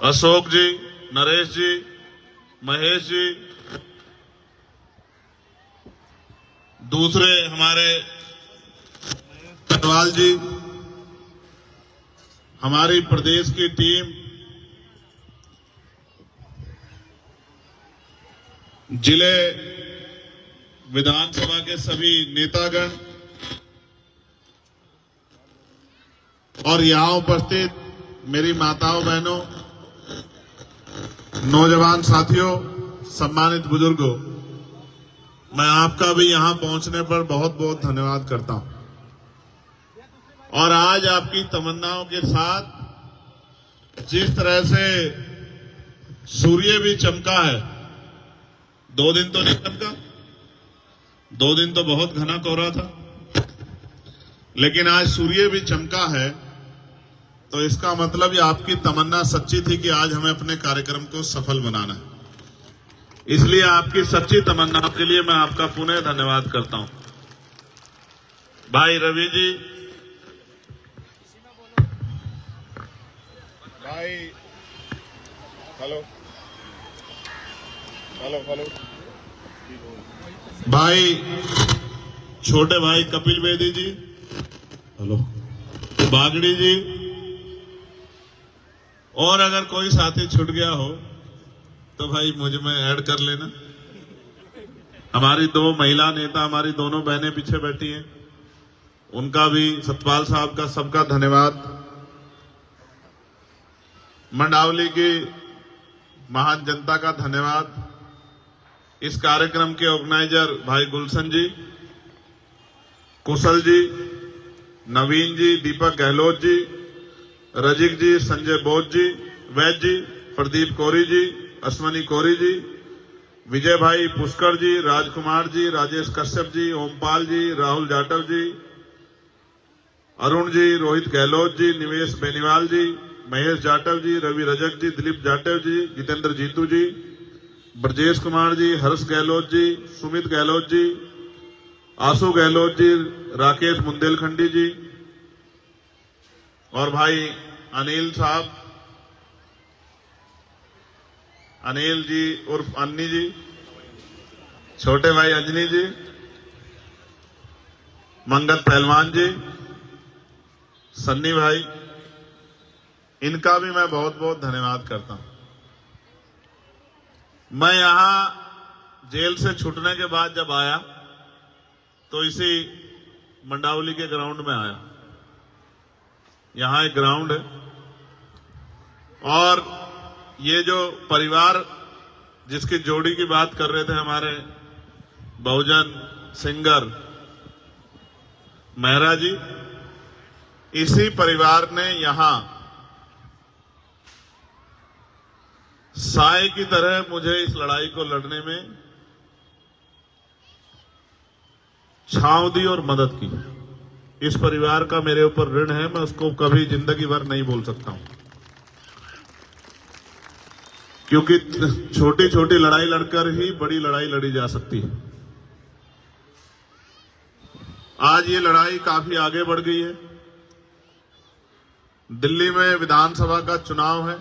अशोक जी, नरेश जी, महेश जी, दूसरे हमारे कटवाल जी, हमारी प्रदेश की टीम, जिले विधानसभा के सभी नेतागण और यहां उपस्थित मेरी माताओं बहनों, नौजवान साथियों, सम्मानित बुजुर्गों, मैं आपका भी यहां पहुंचने पर बहुत बहुत धन्यवाद करता हूं। और आज आपकी तमन्नाओं के साथ जिस तरह से सूर्य भी चमका है, 2 दिन तो नहीं चमका, 2 दिन तो बहुत घना कोहरा था, लेकिन आज सूर्य भी चमका है, तो इसका मतलब ये आपकी तमन्ना सच्ची थी कि आज हमें अपने कार्यक्रम को सफल बनाना है। इसलिए आपकी सच्ची तमन्ना के लिए मैं आपका पुनः धन्यवाद करता हूं। भाई रवि जी, भाई हेलो हेलो हेलो, भाई छोटे भाई कपिल बेदी जी, हेलो, बागड़ी जी, और अगर कोई साथी छूट गया हो तो भाई मुझ में ऐड कर लेना। हमारी 2 महिला नेता, हमारी दोनों बहनें पीछे बैठी हैं, उनका भी, सतपाल साहब का, सबका धन्यवाद। मंडावली की महान जनता का धन्यवाद। इस कार्यक्रम के ऑर्गेनाइजर भाई गुलशन जी, कुशल जी, नवीन जी, दीपक गहलोत जी, रजिक जी, संजय बोध जी, वैद्य जी, प्रदीप कोरी जी, अश्वनी कोरी जी, विजय भाई पुष्कर जी, राजकुमार जी, राजेश कश्यप जी, ओमपाल जी, राहुल जाटव जी, अरुण जी, रोहित गहलोत जी, निवेश बेनीवाल जी, महेश जाटव जी, रवि रजक जी, दिलीप जाटव जी, जितेंद्र जीतू जी, ब्रजेश कुमार जी, हर्ष गहलोत जी, सुमित गहलोत जी, आशु गहलोत जी, राकेश बुंदेलखंडी जी, और भाई अनिल साहब, अनिल जी उर्फ अन्नी जी, छोटे भाई अंजनी जी, मंगल पहलवान जी, सन्नी भाई, इनका भी मैं बहुत बहुत धन्यवाद करता हूं। मैं यहां जेल से छूटने के बाद जब आया तो इसी मंडावली के ग्राउंड में आया। यहां एक ग्राउंड है, और ये जो परिवार जिसकी जोड़ी की बात कर रहे थे, हमारे बहुजन सिंगर मेहरा जी, इसी परिवार ने यहां साय की तरह मुझे इस लड़ाई को लड़ने में छांव दी और मदद की। इस परिवार का मेरे ऊपर ऋण है, मैं उसको कभी जिंदगी भर नहीं भूल सकता हूं, क्योंकि छोटी छोटी लड़ाई लड़कर ही बड़ी लड़ाई लड़ी जा सकती है। आज ये लड़ाई काफी आगे बढ़ गई है। दिल्ली में विधानसभा का चुनाव है।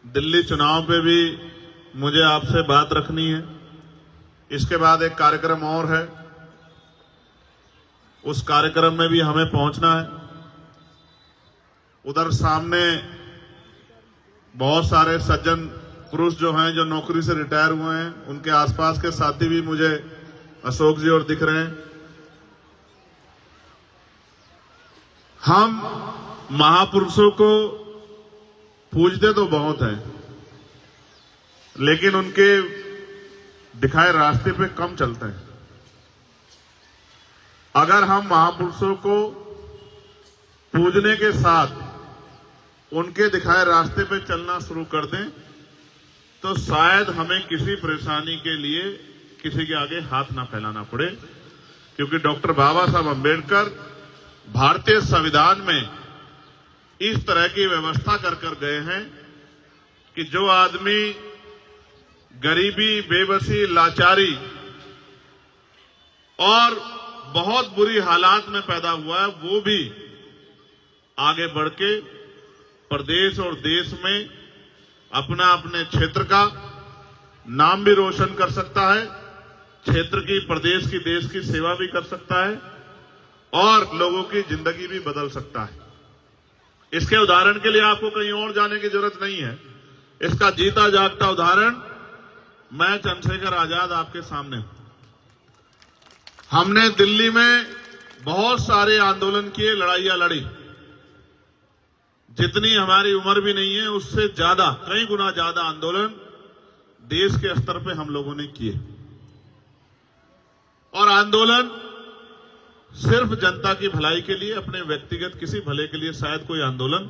दिल्ली चुनाव पे भी मुझे आपसे बात रखनी है। इसके बाद एक कार्यक्रम और है, उस कार्यक्रम में भी हमें पहुंचना है। उधर सामने बहुत सारे सज्जन पुरुष जो हैं, जो नौकरी से रिटायर हुए हैं, उनके आसपास के साथी भी मुझे अशोक जी और दिख रहे हैं। हम महापुरुषों को पूजते तो बहुत हैं, लेकिन उनके दिखाए रास्ते पे कम चलते हैं। अगर हम महापुरुषों को पूजने के साथ उनके दिखाए रास्ते पे चलना शुरू कर दें, तो शायद हमें किसी परेशानी के लिए किसी के आगे हाथ ना फैलाना पड़े, क्योंकि डॉक्टर बाबा साहब अम्बेडकर भारतीय संविधान में इस तरह की व्यवस्था कर गए हैं कि जो आदमी गरीबी, बेबसी, लाचारी और बहुत बुरी हालात में पैदा हुआ है, वो भी आगे बढ़ के प्रदेश और देश में अपना अपने क्षेत्र का नाम भी रोशन कर सकता है, क्षेत्र की, प्रदेश की, देश की सेवा भी कर सकता है और लोगों की जिंदगी भी बदल सकता है। इसके उदाहरण के लिए आपको कहीं और जाने की जरूरत नहीं है। इसका जीता जागता उदाहरण मैं चंद्रशेखर आजाद आपके सामने हूं। हमने दिल्ली में बहुत सारे आंदोलन किए, लड़ाइयां लड़ी। जितनी हमारी उम्र भी नहीं है उससे ज्यादा, कई गुना ज्यादा आंदोलन देश के स्तर पे हम लोगों ने किए। और आंदोलन सिर्फ जनता की भलाई के लिए, अपने व्यक्तिगत किसी भले के लिए शायद कोई आंदोलन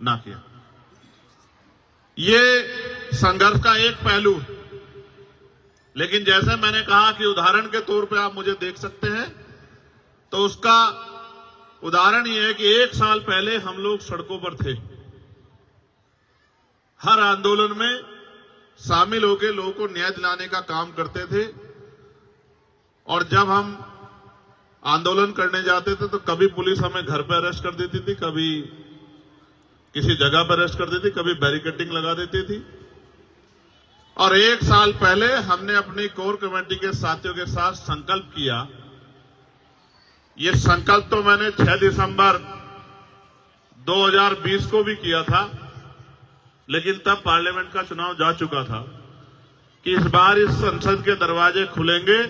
ना किया। ये संघर्ष का एक पहलू है। लेकिन जैसे मैंने कहा कि उदाहरण के तौर पे आप मुझे देख सकते हैं, तो उसका उदाहरण ये है कि 1 साल पहले हम लोग सड़कों पर थे। हर आंदोलन में शामिल होकर लोगों को न्याय दिलाने का काम करते थे। और जब हम आंदोलन करने जाते थे तो कभी पुलिस हमें घर पर अरेस्ट कर देती थी, कभी किसी जगह पर अरेस्ट कर देती, कभी बैरिकेडिंग लगा देती थी। और 1 साल पहले हमने अपनी कोर कमेटी के साथियों के साथ संकल्प किया। ये संकल्प तो मैंने 6 दिसंबर 2020 को भी किया था, लेकिन तब पार्लियामेंट का चुनाव जा चुका था कि इस बार इस संसद के दरवाजे खुलेंगे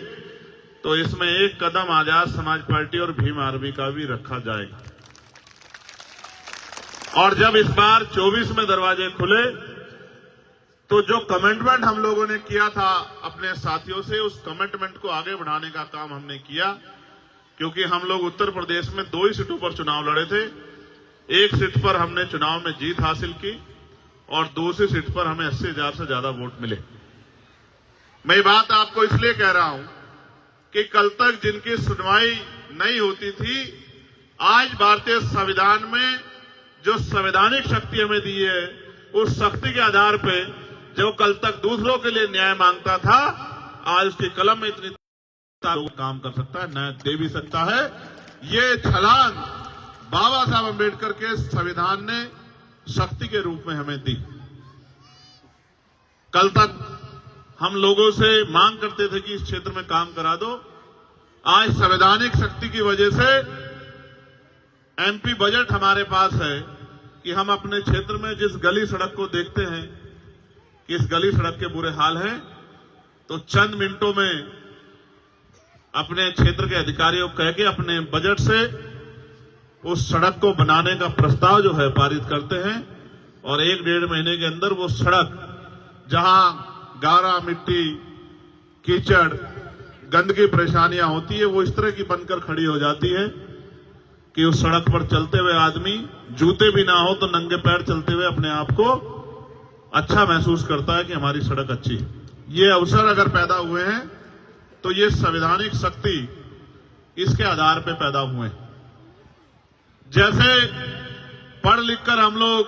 तो इसमें एक कदम आजाद समाज पार्टी और भीम आर्मी का भी रखा जाएगा। और जब इस बार 24 में दरवाजे खुले तो जो कमिटमेंट हम लोगों ने किया था अपने साथियों से, उस कमिटमेंट को आगे बढ़ाने का काम हमने किया। क्योंकि हम लोग उत्तर प्रदेश में 2 ही सीटों पर चुनाव लड़े थे। एक सीट पर हमने चुनाव में जीत हासिल की और दूसरी सीट पर हमें 80,000 से ज्यादा वोट मिले। मैं ये बात आपको इसलिए कह रहा हूं कि कल तक जिनकी सुनवाई नहीं होती थी, आज भारतीय संविधान में जो संवैधानिक शक्ति हमें दी है, उस शक्ति के आधार पे जो कल तक दूसरों के लिए न्याय मांगता था, आज उसकी कलम में इतनी काम कर सकता है, न्याय दे भी सकता है। ये छलांग बाबा साहब अम्बेडकर के संविधान ने शक्ति के रूप में हमें दी। कल तक हम लोगों से मांग करते थे कि इस क्षेत्र में काम करा दो। आज संवैधानिक शक्ति की वजह से एमपी बजट हमारे पास है कि हम अपने क्षेत्र में जिस गली सड़क को देखते हैं कि इस गली सड़क के बुरे हाल हैं, तो चंद मिनटों में अपने क्षेत्र के अधिकारियों को कह के अपने बजट से उस सड़क को बनाने का प्रस्ताव जो है पारित करते हैं। और 1-1.5 महीने के अंदर वो सड़क, जहां गारा, मिट्टी, कीचड़, गंदगी परेशानियां होती है, वो इस तरह की बनकर खड़ी हो जाती है कि उस सड़क पर चलते हुए आदमी, जूते भी ना हो तो नंगे पैर चलते हुए अपने आप को अच्छा महसूस करता है कि हमारी सड़क अच्छी है। ये अवसर अगर पैदा हुए हैं तो ये संवैधानिक शक्ति इसके आधार पे पैदा हुए। जैसे पढ़ लिखकर हम लोग,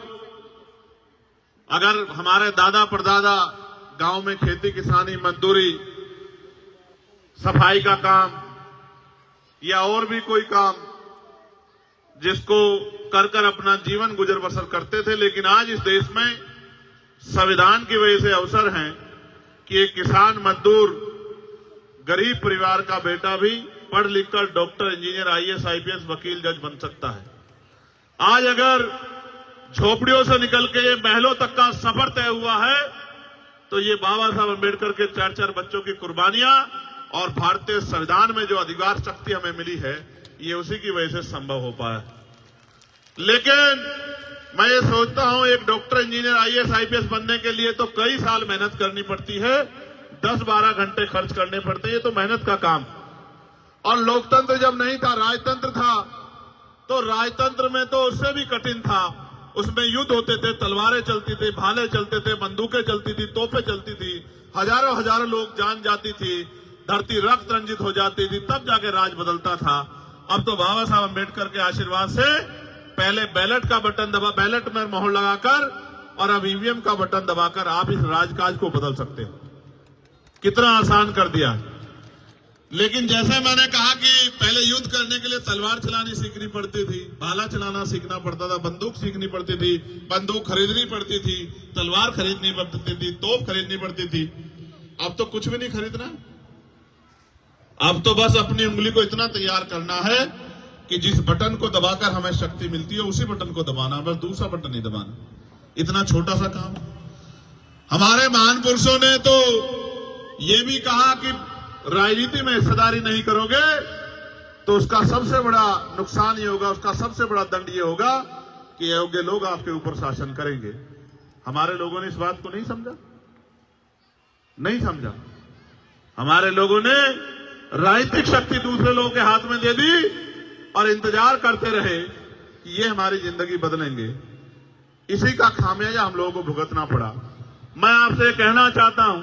अगर हमारे दादा परदादा गांव में खेती किसानी, मजदूरी, सफाई का काम या और भी कोई काम जिसको कर कर अपना जीवन गुजर बसर करते थे, लेकिन आज इस देश में संविधान की वजह से अवसर है कि एक किसान, मजदूर, गरीब परिवार का बेटा भी पढ़ लिखकर डॉक्टर, इंजीनियर, आईएएस, आईपीएस, वकील, जज बन सकता है। आज अगर झोपड़ियों से निकल के ये महलों तक का सफर तय हुआ है तो ये बाबा साहब अम्बेडकर के 4-4 बच्चों की कुर्बानियां और भारतीय संविधान में जो अधिकार शक्ति हमें मिली है, ये उसी की वजह से संभव हो पाया। लेकिन मैं ये सोचता हूं, एक डॉक्टर, इंजीनियर, आईएएस, आईपीएस बनने के लिए तो कई साल मेहनत करनी पड़ती है, 10-12 घंटे खर्च करने पड़ते हैं, ये तो मेहनत का काम। और लोकतंत्र जब नहीं था, राजतंत्र था, तो राजतंत्र में तो उससे भी कठिन था। उसमें युद्ध होते थे, तलवारें चलती थी, भाले चलते थे, बंदूकें चलती थी, तोपें चलती थी, हजारों हजारों लोग जान जाती थी, धरती रक्त रंजित हो जाती थी, तब जाके राज बदलता था। अब तो बाबा साहब अम्बेडकर के आशीर्वाद से पहले बैलेट का बटन दबा, बैलेट में मोहर लगाकर, और अब ईवीएम का बटन दबाकर आप इस राजकाज को बदल सकते हो। कितना आसान कर दिया। लेकिन जैसे मैंने कहा कि पहले युद्ध करने के लिए तलवार चलानी सीखनी पड़ती थी, भाला चलाना सीखना पड़ता था, बंदूक सीखनी पड़ती थी, बंदूक खरीदनी पड़ती थी, तलवार खरीदनी पड़ती थी, तोप खरीदनी पड़ती थी। अब तो कुछ भी नहीं खरीदना। अब तो बस अपनी उंगली को इतना तैयार करना है कि जिस बटन को दबाकर हमें शक्ति मिलती है उसी बटन को दबाना, बस दूसरा बटन नहीं दबाना। इतना छोटा सा काम। हमारे महान पुरुषों ने तो ये भी कहा कि राजनीति में हिस्सेदारी नहीं करोगे तो उसका सबसे बड़ा नुकसान ये होगा, उसका सबसे बड़ा दंड ये होगा कि अयोग्य लोग आपके ऊपर शासन करेंगे। हमारे लोगों ने इस बात को नहीं समझा। हमारे लोगों ने राजनीतिक शक्ति दूसरे लोगों के हाथ में दे दी और इंतजार करते रहे कि ये हमारी जिंदगी बदलेंगे। इसी का खामियाजा हम लोगों को भुगतना पड़ा। मैं आपसे कहना चाहता हूं,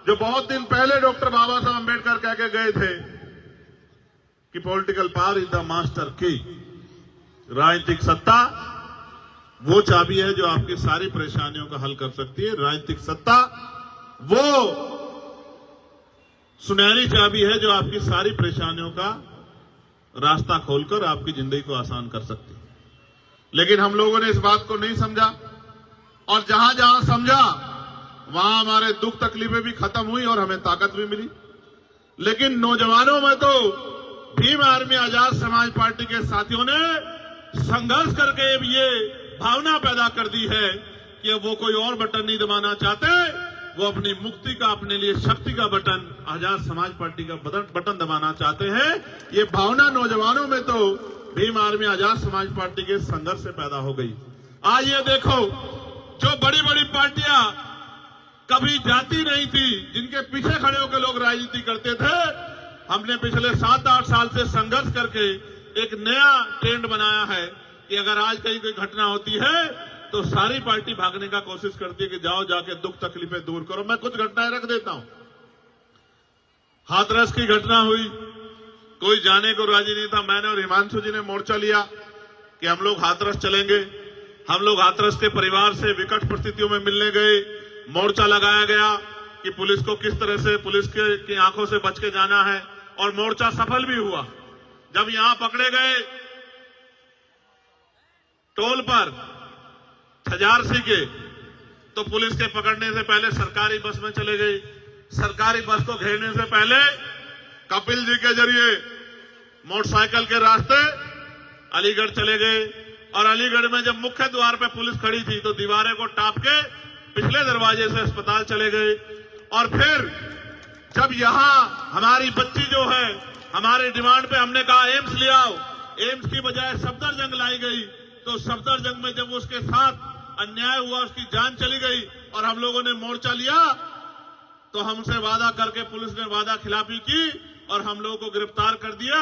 जो बहुत दिन पहले डॉक्टर बाबा साहब अंबेडकर कह के गए थे कि political power is the master की, राजनीतिक सत्ता वो चाबी है जो आपकी सारी परेशानियों का हल कर सकती है। राजनीतिक सत्ता वो सुनहरी चाबी है जो आपकी सारी परेशानियों का रास्ता खोलकर आपकी जिंदगी को आसान कर सकती है। लेकिन हम लोगों ने इस बात को नहीं समझा और जहां जहां समझा वहां हमारे दुख तकलीफें भी खत्म हुई और हमें ताकत भी मिली। लेकिन नौजवानों में तो भीम आर्मी आजाद समाज पार्टी के साथियों ने संघर्ष करके ये भावना पैदा कर दी है कि अब वो कोई और बटन नहीं दबाना चाहते, वो अपनी मुक्ति का, अपने लिए शक्ति का बटन, आजाद समाज पार्टी का बटन दबाना चाहते हैं। ये भावना नौजवानों में तो भीम आर्मी आजाद समाज पार्टी के संघर्ष से पैदा हो गई। आज ये देखो, जो बड़ी बड़ी पार्टियां कभी जाती नहीं थी, जिनके पीछे खड़े होकर लोग राजनीति करते थे, हमने पिछले 7-8 साल से संघर्ष करके एक नया ट्रेंड बनाया है कि अगर आज कहीं कोई घटना होती है तो सारी पार्टी भागने का कोशिश करती है कि जाओ जाके दुख तकलीफें दूर करो। मैं कुछ घटनाएं रख देता हूं। हाथरस की घटना हुई, कोई जाने को राजी नहीं था। मैंने और हिमांशु जी ने मोर्चा लिया कि हम लोग हाथरस चलेंगे। हम लोग हाथरस के परिवार से विकट परिस्थितियों में मिलने गए। मोर्चा लगाया गया कि पुलिस को किस तरह से, पुलिस की आंखों से बच के जाना है, और मोर्चा सफल भी हुआ। जब यहां पकड़े गए टोल पर छजारसी के, तो पुलिस के पकड़ने से पहले सरकारी बस में चले गए। सरकारी बस को घेरने से पहले कपिल जी के जरिए मोटरसाइकिल के रास्ते अलीगढ़ चले गए, और अलीगढ़ में जब मुख्य द्वार पे पुलिस खड़ी थी तो दीवारें को टाप के पिछले दरवाजे से अस्पताल चले गए। और फिर जब यहां हमारी बच्ची जो है, हमारे डिमांड पे हमने कहा एम्स ले आओ, एम्स की बजाय सफदरजंग लाई गई, तो सफदरजंग में जब उसके साथ अन्याय हुआ, उसकी जान चली गई और हम लोगों ने मोर्चा लिया, तो हमसे वादा करके पुलिस ने वादा खिलाफी की और हम लोगों को गिरफ्तार कर दिया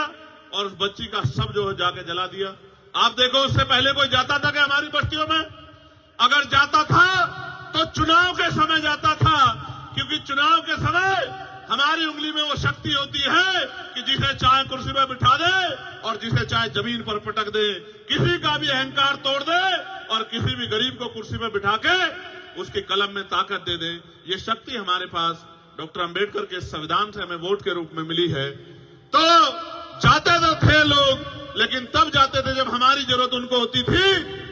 और उस बच्ची का शव जो है जाके जला दिया। आप देखो, उससे पहले कोई जाता था कि हमारी बस्तियों में? अगर जाता था तो चुनाव के समय जाता था, क्योंकि चुनाव के समय हमारी उंगली में वो शक्ति होती है कि जिसे चाहे कुर्सी पर बिठा दे और जिसे चाहे जमीन पर पटक दे, किसी का भी अहंकार तोड़ दे और किसी भी गरीब को कुर्सी पर बिठा के उसके कलम में ताकत दे दे। ये शक्ति हमारे पास डॉक्टर अंबेडकर के संविधान से हमें वोट के रूप में मिली है। तो जाते तो थे लोग, लेकिन तब जाते थे जब हमारी जरूरत उनको होती थी,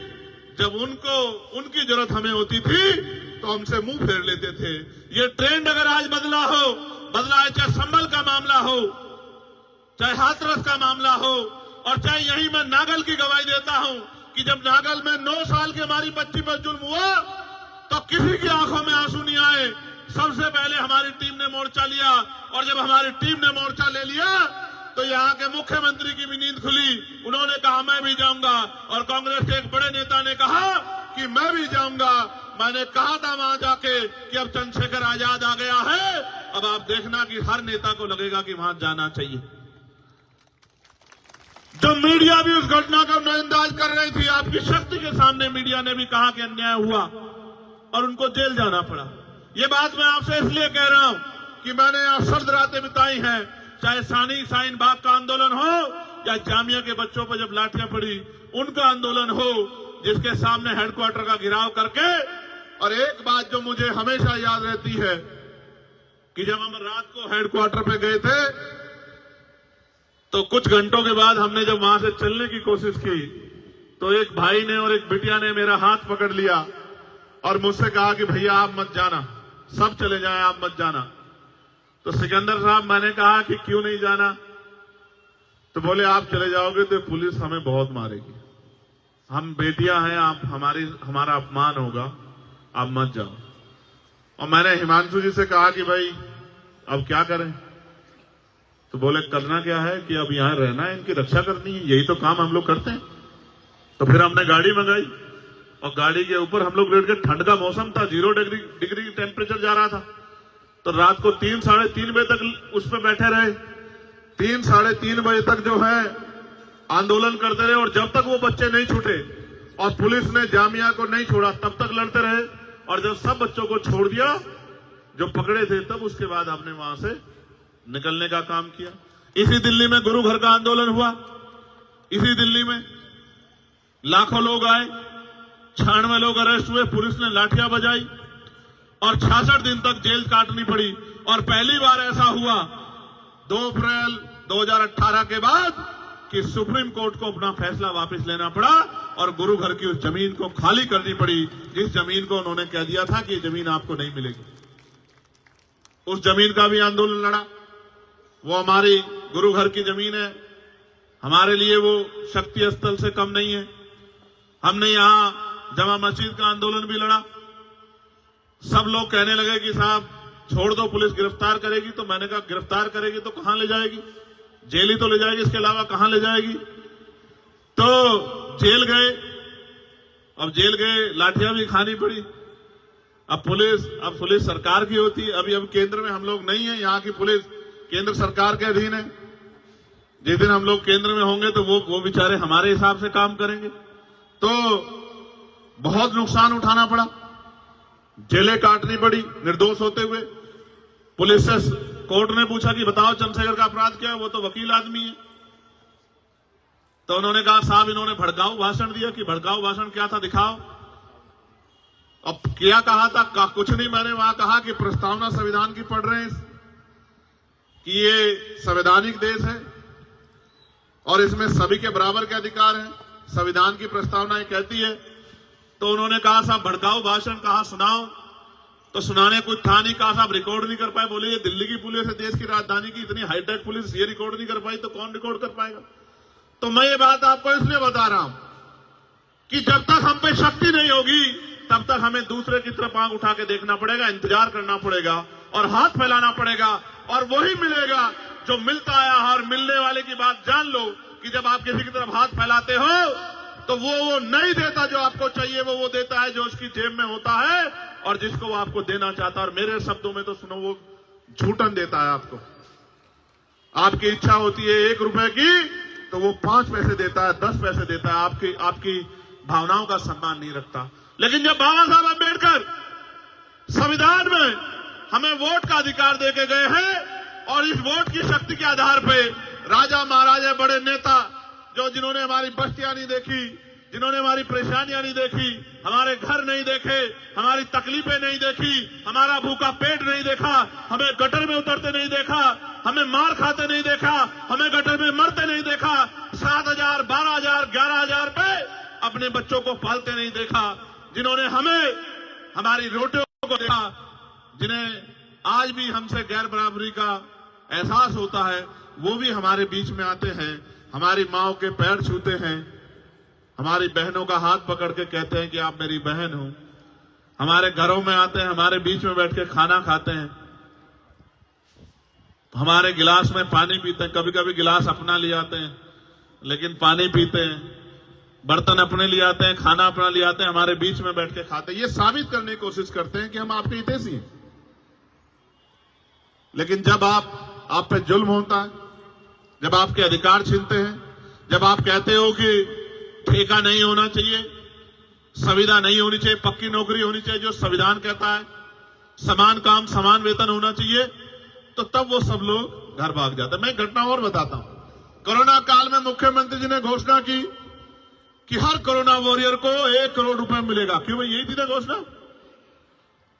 जब उनकी जरूरत हमें होती थी तो हमसे मुंह फेर लेते थे। ये ट्रेंड अगर आज बदला है, चाहे संभल का मामला हो, चाहे हाथरस का मामला हो, और चाहे यही मैं नागल की गवाही देता हूं कि जब नागल में 9 साल की हमारी बच्ची पर जुल्म हुआ तो किसी की आंखों में आंसू नहीं आए। सबसे पहले हमारी टीम ने मोर्चा लिया, और जब हमारी टीम ने मोर्चा ले लिया तो यहाँ के मुख्यमंत्री की भी नींद खुली। उन्होंने कहा मैं भी जाऊंगा, और कांग्रेस के एक बड़े नेता ने कहा कि मैं भी जाऊंगा। मैंने कहा था वहां जाके कि अब चंद्रशेखर आजाद आ गया है, अब आप देखना कि हर नेता को लगेगा कि वहां जाना चाहिए। जो मीडिया भी उस घटना का नजरअंदाज कर रही थी, आपकी शक्ति के सामने मीडिया ने भी कहा कि अन्याय हुआ और उनको जेल जाना पड़ा। ये बात मैं आपसे इसलिए कह रहा हूं कि मैंने यहां सर्द रातें बिताई हैं, चाहे शाहीन बाग का आंदोलन हो या जामिया के बच्चों पर जब लाठियां पड़ी उनका आंदोलन हो, जिसके सामने हेडक्वार्टर का घेराव करके। और एक बात जो मुझे हमेशा याद रहती है कि जब हम रात को हेडक्वार्टर पे गए थे तो कुछ घंटों के बाद हमने जब वहां से चलने की कोशिश की तो एक भाई ने और एक बिटिया ने मेरा हाथ पकड़ लिया और मुझसे कहा कि भैया आप मत जाना, सब चले जाएं, आप मत जाना। तो सिकंदर साहब, मैंने कहा कि क्यों नहीं जाना? तो बोले आप चले जाओगे तो पुलिस हमें बहुत मारेगी, हम बेटियां हैं, आप हमारा अपमान होगा, आप मत जाओ। और मैंने हिमांशु जी से कहा कि भाई अब क्या करें? तो बोले करना क्या है कि अब यहां रहना है, इनकी रक्षा करनी है, यही तो काम हम लोग करते हैं। तो फिर हमने गाड़ी मंगाई और गाड़ी के ऊपर हम लोग लेट गए। ठंड का मौसम था, 0 डिग्री टेम्परेचर जा रहा था। तो रात को 3 साढ़े 3 बजे तक उस पर बैठे रहे। 3 साढ़े 3 बजे तक जो है आंदोलन करते रहे और जब तक वो बच्चे नहीं छूटे और पुलिस ने जामिया को नहीं छोड़ा तब तक लड़ते रहे। और जब सब बच्चों को छोड़ दिया जो पकड़े थे, तब उसके बाद आपने वहां से निकलने का काम किया। इसी दिल्ली में गुरु घर का आंदोलन हुआ। इसी दिल्ली में लाखों लोग आए, 96 लोग अरेस्ट हुए, पुलिस ने लाठियां बजाई और 66 दिन तक जेल काटनी पड़ी। और पहली बार ऐसा हुआ 2 अप्रैल 2018 के बाद कि सुप्रीम कोर्ट को अपना फैसला वापस लेना पड़ा और गुरु घर की उस जमीन को खाली करनी पड़ी जिस जमीन को उन्होंने कह दिया था कि जमीन आपको नहीं मिलेगी। उस जमीन का भी आंदोलन लड़ा। वो हमारी गुरु घर की जमीन है, हमारे लिए वो शक्ति स्थल से कम नहीं है। हमने यहां जमा मस्जिद का आंदोलन भी लड़ा। सब लोग कहने लगे कि साहब छोड़ दो, पुलिस गिरफ्तार करेगी। तो मैंने कहा गिरफ्तार करेगी तो कहां ले जाएगी? जेल ही तो ले जाएगी, इसके अलावा कहां ले जाएगी? तो जेल गए। अब जेल गए, लाठियां भी खानी पड़ी। अब पुलिस सरकार की होती है। अभी केंद्र में हम लोग नहीं है, यहाँ की पुलिस केंद्र सरकार के अधीन है। जिस दिन हम लोग केंद्र में होंगे तो वो बेचारे हमारे हिसाब से काम करेंगे। तो बहुत नुकसान उठाना पड़ा, जेलें काटनी पड़ी निर्दोष होते हुए। पुलिस से कोर्ट ने पूछा कि बताओ चंद्रशेखर का अपराध क्या है? वो तो वकील आदमी है। तो उन्होंने कहा साहब इन्होंने भड़काऊ भाषण दिया। कि भड़काऊ भाषण क्या था, दिखाओ। अब क्या कहा था? कुछ नहीं, मैंने वहां कहा कि प्रस्तावना संविधान की पढ़ रहे हैं कि ये संवैधानिक देश है और इसमें सभी के बराबर के अधिकार हैं, संविधान की प्रस्तावना ये कहती है। तो उन्होंने कहा साहब भड़काऊ भाषण कहा, सुनाओ। तो सुनाने कुछ था नहीं। कहा साहब रिकॉर्ड नहीं कर पाए। बोले ये दिल्ली की पुलिस है, देश की राजधानी की इतनी हाईटेक पुलिस, ये रिकॉर्ड नहीं कर पाई तो कौन रिकॉर्ड कर पाएगा? तो मैं ये बात आपको इसलिए बता रहा हूं कि जब तक हम पे शक्ति नहीं होगी तब तक हमें दूसरे की तरफ आंख उठा के देखना पड़ेगा, इंतजार करना पड़ेगा और हाथ फैलाना पड़ेगा। और वही मिलेगा जो मिलता आया है। और मिलने वाले की बात जान लो कि जब आप किसी की तरफ हाथ फैलाते हो तो वो नहीं देता जो आपको चाहिए, वो देता है जो उसकी जेब में होता है और जिसको वो आपको देना चाहता है। और मेरे शब्दों में तो सुनो, वो झूठन देता है आपको। आपकी इच्छा होती है 1 रुपए की तो वो 5 पैसे देता है, 10 पैसे देता है। आपकी भावनाओं का सम्मान नहीं रखता। लेकिन जब बाबा साहब अम्बेडकर संविधान में हमें वोट का अधिकार देके गए हैं और इस वोट की शक्ति के आधार पे राजा महाराजा बड़े नेता जिन्होंने हमारी बस्तियां नहीं देखी, जिन्होंने हमारी परेशानियां नहीं देखी, हमारे घर नहीं देखे, हमारी तकलीफें नहीं देखी, हमारा भूखा पेट नहीं देखा, हमें गटर में उतरते नहीं देखा, हमें मार खाते नहीं देखा, हमें गटर में मरते नहीं देखा, 7,000, 12,000, 11,000 पे अपने बच्चों को पालते नहीं देखा, जिन्होंने हमें हमारी रोटियों को देखा, जिन्हें आज भी हमसे गैर बराबरी का एहसास होता है, वो भी हमारे बीच में आते हैं, हमारी माओ के पैर छूते हैं, हमारी बहनों का हाथ पकड़ के कहते हैं कि आप मेरी बहन हो, हमारे घरों में आते हैं, हमारे बीच में बैठ के खाना खाते हैं, हमारे गिलास में पानी पीते हैं। कभी कभी गिलास अपना ले आते हैं लेकिन पानी पीते हैं, बर्तन अपने लिए आते हैं, खाना अपना ले आते हैं, हमारे बीच में बैठ के खाते हैं। ये साबित करने की कोशिश करते हैं कि हम आपके हितैषी हैं। लेकिन जब आप पे जुल्म होता है, जब आपके अधिकार छीनते हैं, जब आप कहते हो कि ठेका नहीं होना चाहिए, संविदा नहीं होनी चाहिए, पक्की नौकरी होनी चाहिए जो संविधान कहता है, समान काम समान वेतन होना चाहिए, तो तब वो सब लोग घर भाग जाते हैं। मैं घटना और बताता हूं। कोरोना काल में मुख्यमंत्री जी ने घोषणा की कि हर कोरोना वॉरियर को 1 करोड़ रुपए मिलेगा। क्यों भाई, यही थी ना घोषणा।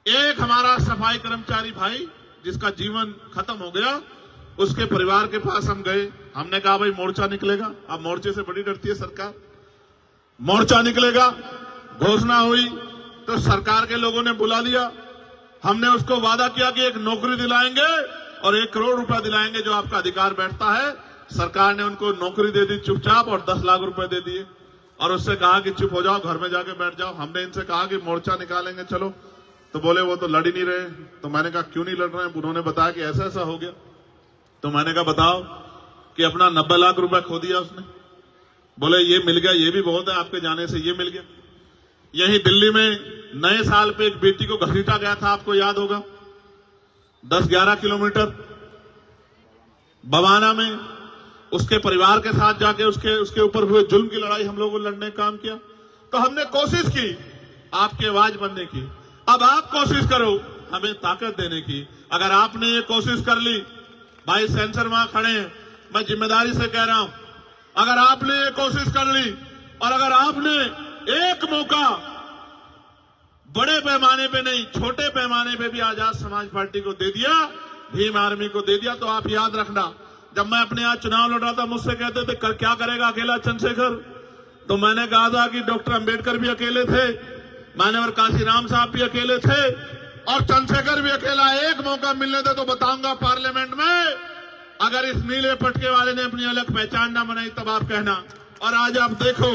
एक हमारा सफाई कर्मचारी भाई जिसका जीवन खत्म हो गया, उसके परिवार के पास हम गए, हमने कहा भाई मोर्चा निकलेगा। अब मोर्चे से बड़ी डरती है सरकार, मोर्चा निकलेगा, घोषणा हुई तो सरकार के लोगों ने बुला लिया। हमने उसको वादा किया कि एक नौकरी दिलाएंगे और 1 करोड़ रुपया दिलाएंगे जो आपका अधिकार बैठता है। सरकार ने उनको नौकरी दे दी चुपचाप और 10 लाख रुपए दे दिए और उससे कहा कि चुप हो जाओ, घर में जाके बैठ जाओ। हमने इनसे कहा कि मोर्चा निकालेंगे चलो, तो बोले वो तो लड़ ही नहीं रहे। तो मैंने कहा क्यों नहीं लड़ रहे हैं? उन्होंने बताया कि ऐसा ऐसा हो गया। तो मैंने कहा बताओ कि अपना 90 लाख रुपया खो दिया उसने। बोले ये मिल गया, ये भी बहुत है, आपके जाने से ये मिल गया। यही दिल्ली में नए साल पे एक बेटी को घसीटा गया था, आपको याद होगा, 10-11 किलोमीटर बवाना में उसके परिवार के साथ जाके उसके ऊपर हुए जुल्म की लड़ाई हम लोगों ने लड़ने का काम किया। तो हमने कोशिश की आपकी आवाज बनने की। अब आप कोशिश करो हमें ताकत देने की। अगर आपने ये कोशिश कर ली, भाई सेंसर वहां खड़े हैं, मैं जिम्मेदारी से कह रहा हूं, अगर आपने ये कोशिश कर ली और अगर आपने एक मौका बड़े पैमाने पे नहीं छोटे पैमाने पे भी आजाद समाज पार्टी को दे दिया, भीम आर्मी को दे दिया, तो आप याद रखना, जब मैं अपने यहाँ चुनाव लड़ रहा था मुझसे कहते थे क्या करेगा अकेला चंद्रशेखर, तो मैंने कहा था कि डॉक्टर अंबेडकर भी अकेले थे, मान्यवर काशीराम साहब भी अकेले थे और चंद्रशेखर भी अकेला। एक मौका मिलने दे तो बताऊंगा पार्लियामेंट में, अगर इस नीले पटके वाले ने अपनी अलग पहचान ना बनाई तब आप कहना। और आज आप देखो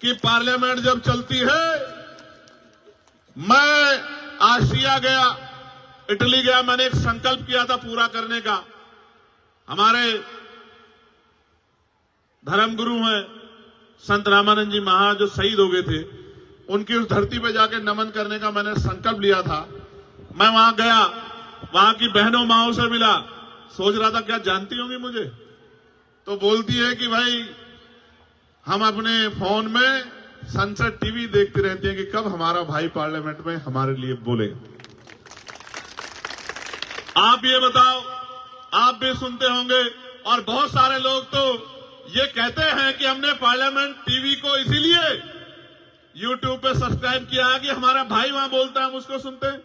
कि पार्लियामेंट जब चलती है, मैं आसिया गया, इटली गया, मैंने एक संकल्प किया था पूरा करने का। हमारे धर्मगुरु हैं संत रामानंद जी महाराज जो शहीद हो गए थे, उनकी उस धरती पे जाके नमन करने का मैंने संकल्प लिया था। मैं वहां गया, वहां की बहनों माओं से मिला, सोच रहा था क्या जानती होंगी मुझे, तो बोलती है कि भाई हम अपने फोन में सनसेट टीवी देखती रहती हैं कि कब हमारा भाई पार्लियामेंट में हमारे लिए बोलेगा। आप ये बताओ, आप भी सुनते होंगे और बहुत सारे लोग तो ये कहते हैं कि हमने पार्लियामेंट टीवी को इसीलिए यूट्यूब पे सब्सक्राइब किया है कि हमारा भाई वहां बोलता है हम उसको सुनते हैं।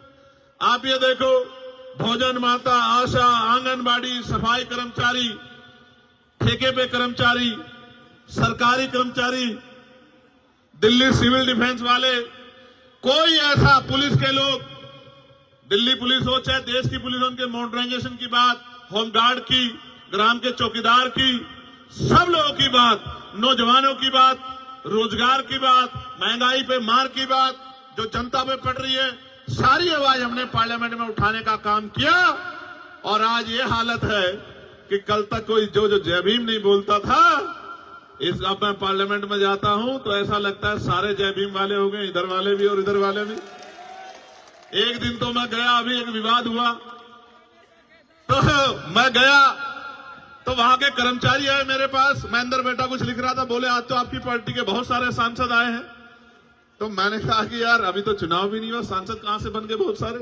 आप ये देखो, भोजन माता, आशा, आंगनबाड़ी, सफाई कर्मचारी, ठेके पे कर्मचारी, सरकारी कर्मचारी, दिल्ली सिविल डिफेंस वाले, कोई ऐसा पुलिस के लोग, दिल्ली पुलिस हो चाहे देश की पुलिस हो, उनके मॉडर्नाइजेशन की बात, होमगार्ड की, ग्राम के चौकीदार की, सब लोगों की बात, नौजवानों की बात, रोजगार की बात, महंगाई पे मार की बात जो जनता पे पड़ रही है, सारी आवाज हमने पार्लियामेंट में उठाने का काम किया। और आज ये हालत है कि कल तक कोई जो जय भीम नहीं बोलता था, अब मैं पार्लियामेंट में जाता हूं तो ऐसा लगता है सारे जय भीम वाले हो गए, इधर वाले भी और इधर वाले भी। एक दिन तो मैं गया, अभी एक विवाद हुआ तो मैं गया तो वहां के कर्मचारी आए मेरे पास, मैं अंदर बैठा कुछ लिख रहा था, बोले आज तो आपकी पार्टी के बहुत सारे सांसद आए हैं। तो मैंने कहा कि यार अभी तो चुनाव भी नहीं हुआ, सांसद कहां से बन गए बहुत सारे?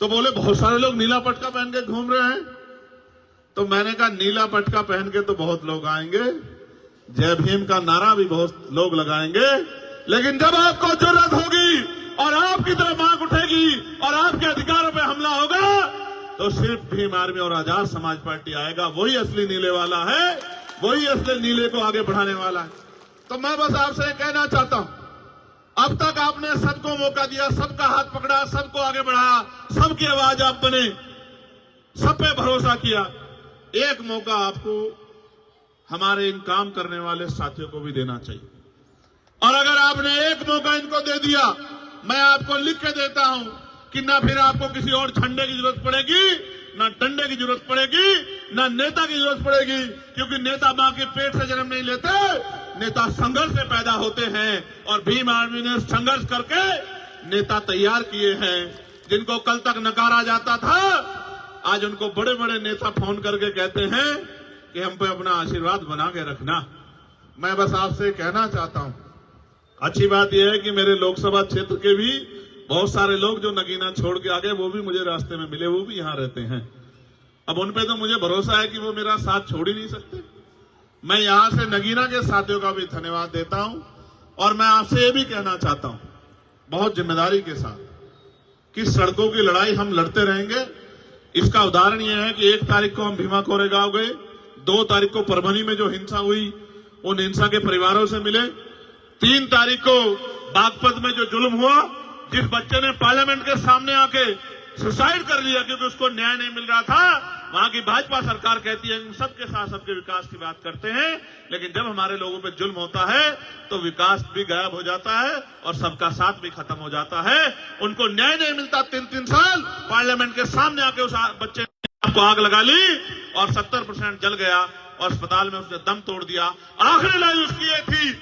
तो बोले बहुत सारे लोग नीला पटका पहन के घूम रहे हैं। तो मैंने कहा नीला पटका पहन के तो बहुत लोग आएंगे, जय भीम का नारा भी बहुत लोग लगाएंगे, लेकिन जब आपको जरूरत होगी और आपकी तरफ आंख उठेगी और आपके अधिकारों पे हमला होगा तो सिर्फ भीम आर्मी और आजाद समाज पार्टी आएगा। वही असली नीले वाला है, वही असली नीले को आगे बढ़ाने वाला है। तो मैं बस आपसे कहना चाहता हूं, अब तक आपने सबको मौका दिया, सबका हाथ पकड़ा, सबको आगे बढ़ाया, सबकी आवाज आप बने, सब पे भरोसा किया। एक मौका आपको हमारे इन काम करने वाले साथियों को भी देना चाहिए। और अगर आपने एक मौका इनको दे दिया, मैं आपको लिख के देता हूं कि ना फिर आपको किसी और झंडे की जरूरत पड़ेगी, ना डंडे की जरूरत पड़ेगी, ना नेता की जरूरत पड़ेगी, क्योंकि नेता मां के पेट से जन्म नहीं लेते, नेता संघर्ष से पैदा होते हैं। और भीम आर्मी ने संघर्ष करके नेता तैयार किए हैं, जिनको कल तक नकारा जाता था, आज उनको बड़े बड़े नेता फोन करके कहते हैं कि हम पे अपना आशीर्वाद बना के रखना। मैं बस आपसे कहना चाहता हूं, अच्छी बात यह है कि मेरे लोकसभा क्षेत्र के भी बहुत सारे लोग जो नगीना छोड़ के आ गए वो भी मुझे रास्ते में मिले, वो भी यहां रहते हैं। अब उन पे तो मुझे भरोसा है कि वो मेरा साथ छोड़ ही नहीं सकते। मैं यहां से नगीना के साथियों का भी धन्यवाद देता हूं और मैं आपसे ये भी कहना चाहता हूं बहुत जिम्मेदारी के साथ कि सड़कों की लड़ाई हम लड़ते रहेंगे, इसका उदाहरण यह है कि 1 तारीख को हम भीमा कोरेगांव गए, 2 तारीख को परभनी में जो हिंसा हुई उन हिंसा के परिवारों से मिले, 3 तारीख को बागपत में जो जुल्म हुआ, जिस बच्चे ने पार्लियामेंट के सामने आके सुसाइड कर लिया क्योंकि उसको न्याय नहीं मिल रहा था, वहां की भाजपा सरकार कहती है हम सबके साथ सबके विकास की बात करते हैं, लेकिन जब हमारे लोगों पे जुल्म होता है तो विकास भी गायब हो जाता है और सबका साथ भी खत्म हो जाता है। उनको न्याय नहीं मिलता। 3-3 साल पार्लियामेंट के सामने आके उस बच्चे ने आपको आग लगा ली और 70% जल गया और अस्पताल में उसने दम तोड़ दिया। आखिरी लाइन उसकी ये थी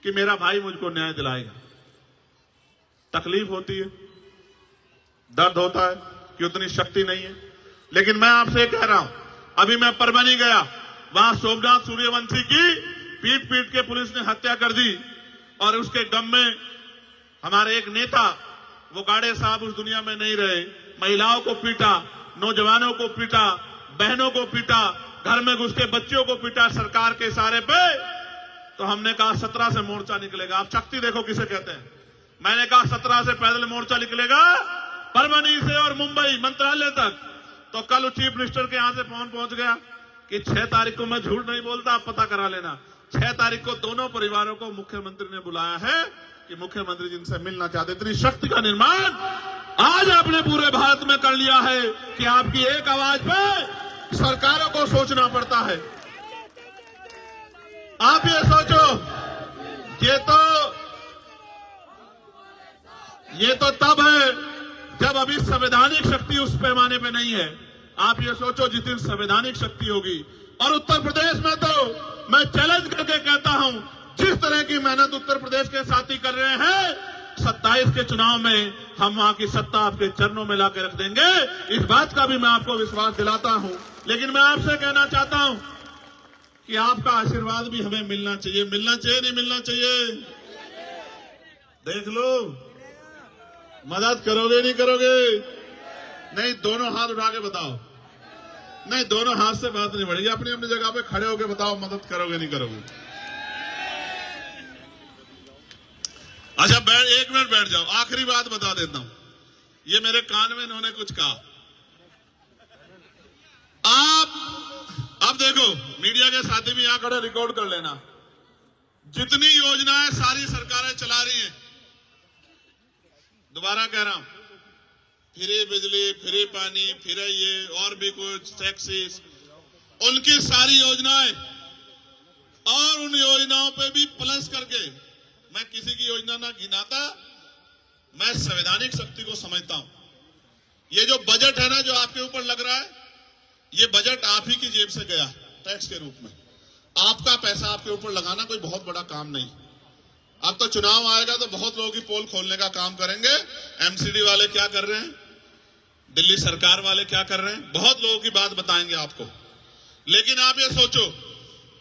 कि मेरा भाई मुझको न्याय दिलाएगा। तकलीफ होती है, दर्द होता है कि उतनी शक्ति नहीं है, लेकिन मैं आपसे कह रहा हूं, अभी मैं परभनी गया, वहां सोमनाथ सूर्यवंशी की पीट पीट के पुलिस ने हत्या कर दी और उसके गम में हमारे एक नेता, वो गाड़े साहब उस दुनिया में नहीं रहे, महिलाओं को पीटा, नौजवानों को पीटा, बहनों को पीटा, घर में घुस के बच्चों को पीटा सरकार के इशारे पे। तो हमने कहा 17 से मोर्चा निकलेगा। आप शक्ति देखो किसे कहते हैं। मैंने कहा 17 से पैदल मोर्चा निकलेगा परभनी से और मुंबई मंत्रालय तक। तो कल चीफ मिनिस्टर के यहां से फोन पहुंच गया कि 6 तारीख को, मैं झूठ नहीं बोलता, आप पता करा लेना, 6 तारीख को दोनों परिवारों को मुख्यमंत्री ने बुलाया है कि मुख्यमंत्री जिनसे मिलना चाहते। इतनी शक्ति का निर्माण आज आपने पूरे भारत में कर लिया है कि आपकी एक आवाज पे सरकारों को सोचना पड़ता है। आप ये सोचो, ये तो तब है जब अभी संवैधानिक शक्ति उस पैमाने पे नहीं है। आप ये सोचो जिस दिन संवैधानिक शक्ति होगी। और उत्तर प्रदेश में तो मैं चैलेंज करके कहता हूं, जिस तरह की मेहनत उत्तर प्रदेश के साथी कर रहे हैं, 27 के चुनाव में हम वहां की सत्ता आपके चरणों में लाकर रख देंगे। इस बात का भी मैं आपको विश्वास दिलाता हूं। लेकिन मैं आपसे कहना चाहता हूं कि आपका आशीर्वाद भी हमें मिलना चाहिए। मिलना चाहिए, नहीं मिलना चाहिए? देख लो, मदद करोगे नहीं करोगे? नहीं, दोनों हाथ उठा के बताओ। नहीं, दोनों हाथ से बात नहीं बढ़ेगी। अपनी अपनी जगह पे खड़े होके बताओ मदद करोगे नहीं करोगे? अच्छा, एक मिनट बैठ जाओ। आखिरी बात बता देता हूं, ये मेरे कान में इन्होंने कुछ कहा। आप अब देखो, मीडिया के साथी भी यहां खड़े रिकॉर्ड कर लेना। जितनी योजनाएं सारी सरकारें चला रही हैं, दोबारा कह रहा हूं, फ्री बिजली, फ्री पानी, फ्री ये और भी कुछ टैक्सेस, उनकी सारी योजनाएं, और उन योजनाओं पे भी प्लस करके, मैं किसी की योजना ना गिनाता, मैं संवैधानिक शक्ति को समझता हूं। ये जो बजट है ना, जो आपके ऊपर लग रहा है, ये बजट आप ही की जेब से गया टैक्स के रूप में। आपका पैसा आपके ऊपर लगाना कोई बहुत बड़ा काम नहीं। अब तो चुनाव आएगा तो बहुत लोगों की पोल खोलने का काम करेंगे। एमसीडी वाले क्या कर रहे हैं, दिल्ली सरकार वाले क्या कर रहे हैं, बहुत लोगों की बात बताएंगे आपको। लेकिन आप ये सोचो,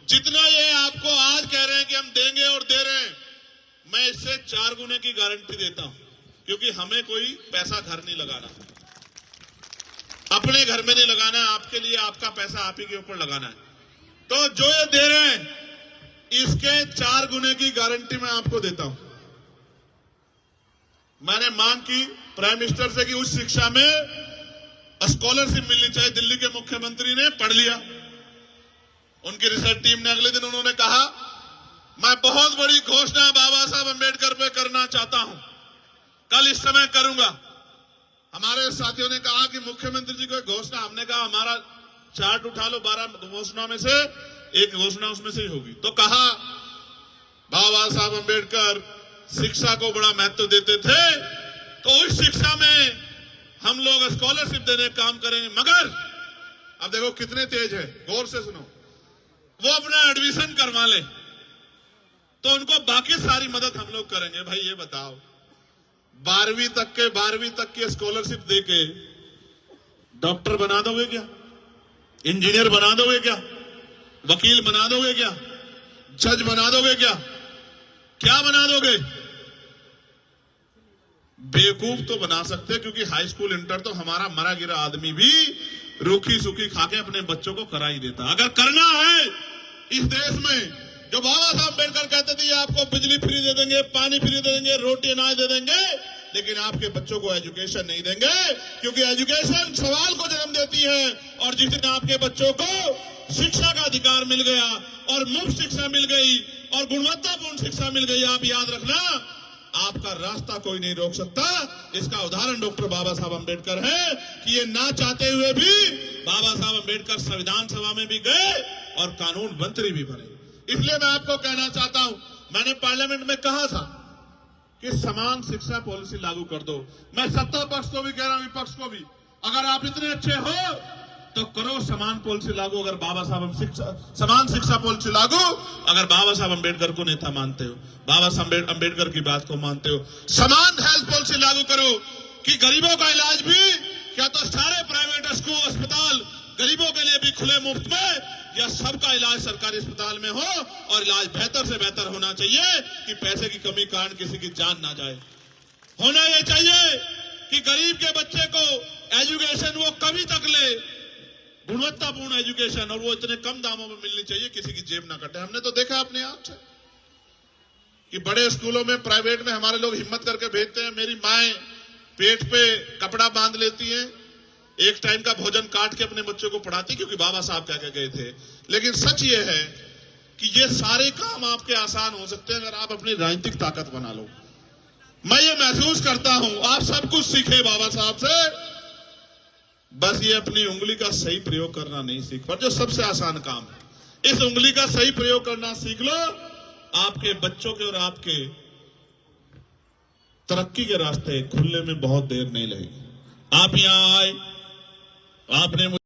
जितना ये आपको आज कह रहे हैं कि हम देंगे और दे रहे हैं, मैं इससे 4 गुने की गारंटी देता हूं, क्योंकि हमें कोई पैसा घर नहीं लगाना, अपने घर में नहीं लगाना है। आपके लिए आपका पैसा आप ही के ऊपर लगाना है। तो जो ये दे रहे हैं, इसके 4 गुने की गारंटी मैं आपको देता हूं। मैंने मांग की प्राइम मिनिस्टर से कि उस शिक्षा में स्कॉलरशिप मिलनी चाहिए। दिल्ली के मुख्यमंत्री ने पढ़ लिया, उनकी रिसर्च टीम ने अगले दिन उन्होंने कहा, मैं बहुत बड़ी घोषणा बाबा साहब अम्बेडकर पे करना चाहता हूं, कल इस समय करूंगा। हमारे साथियों ने कहा कि मुख्यमंत्री जी को घोषणा, हमने कहा हमारा चार्ट उठा लो, 12 घोषणा में से एक घोषणा उसमें से ही होगी। तो कहा बाबा साहब अम्बेडकर शिक्षा को बड़ा महत्व देते थे, तो उस शिक्षा में हम लोग स्कॉलरशिप देने का काम करेंगे। मगर अब देखो कितने तेज है, गौर से सुनो, वो अपना एडमिशन करवा ले तो उनको बाकी सारी मदद हम लोग करेंगे। भाई ये बताओ, 12वीं तक की स्कॉलरशिप देके डॉक्टर बना दोगे क्या? इंजीनियर बना दोगे क्या? वकील बना दोगे क्या? जज बना दोगे क्या? क्या बना दोगे? बेवकूफ तो बना सकते, क्योंकि हाई स्कूल इंटर तो हमारा मरा गिरा आदमी भी रूखी सूखी खाके अपने बच्चों को करा ही देता। अगर करना है इस देश में, जो बाबा साहब अम्बेडकर कहते थे आपको बिजली फ्री दे देंगे, पानी फ्री दे देंगे, रोटी अनाज दे देंगे, लेकिन आपके बच्चों को एजुकेशन नहीं देंगे, क्योंकि एजुकेशन सवाल को जन्म देती है। और जिस दिन आपके बच्चों को शिक्षा का अधिकार मिल गया और मुफ्त शिक्षा मिल गई और गुणवत्तापूर्ण शिक्षा मिल गई, आप याद रखना, आपका रास्ता कोई नहीं रोक सकता। इसका उदाहरण डॉक्टर बाबा साहब अंबेडकर है कि ये ना चाहते हुए भी बाबा साहब अंबेडकर संविधान सभा में भी गए और कानून मंत्री भी बने। इसलिए मैं आपको कहना चाहता हूं, मैंने पार्लियामेंट में कहा था कि समान शिक्षा पॉलिसी लागू कर दो। मैं सत्ता पक्ष को भी कह रहा हूं, विपक्ष को भी, अगर आप इतने अच्छे हो तो करो समान पॉलिसी लागू। अगर बाबा साहब समान शिक्षा पॉलिसी लागू, अगर बाबा साहब अंबेडकर को नेता मानते हो, बाबा साहब अंबेडकर की बात को मानते हो, समान हेल्थ पॉलिसी लागू करो कि गरीबों का इलाज भी क्या तो सारे प्राइवेट स्कूल अस्पताल गरीबों के लिए भी खुले मुफ्त में, या सबका इलाज सरकारी अस्पताल में हो और इलाज बेहतर से बेहतर होना चाहिए कि पैसे की कमी कारण किसी की जान ना जाए। होना यह चाहिए कि गरीब के बच्चे को एजुकेशन वो कभी तक ले, गुणवत्तापूर्ण एजुकेशन, और वो इतने कम दामों में मिलनी चाहिए किसी की जेब ना कटे। हमने तो देखा अपने आप से कि बड़े स्कूलों में, प्राइवेट में हमारे लोग हिम्मत करके भेजते हैं। मेरी माएं पेट पे कपड़ा बांध लेती हैं, एक टाइम का भोजन काट के अपने बच्चों को पढ़ाती, क्योंकि बाबा साहब कह के गए थे। लेकिन सच ये है कि ये सारे काम आपके आसान हो सकते हैं अगर आप अपनी राजनीतिक ताकत बना लो। मैं ये महसूस करता हूं, आप सब कुछ सीखे बाबा साहब से, बस ये अपनी उंगली का सही प्रयोग करना नहीं सीख पर, जो सबसे आसान काम है। इस उंगली का सही प्रयोग करना सीख लो, आपके बच्चों के और आपके तरक्की के रास्ते खुलने में बहुत देर नहीं लगेगी। आप यहां आए, आपने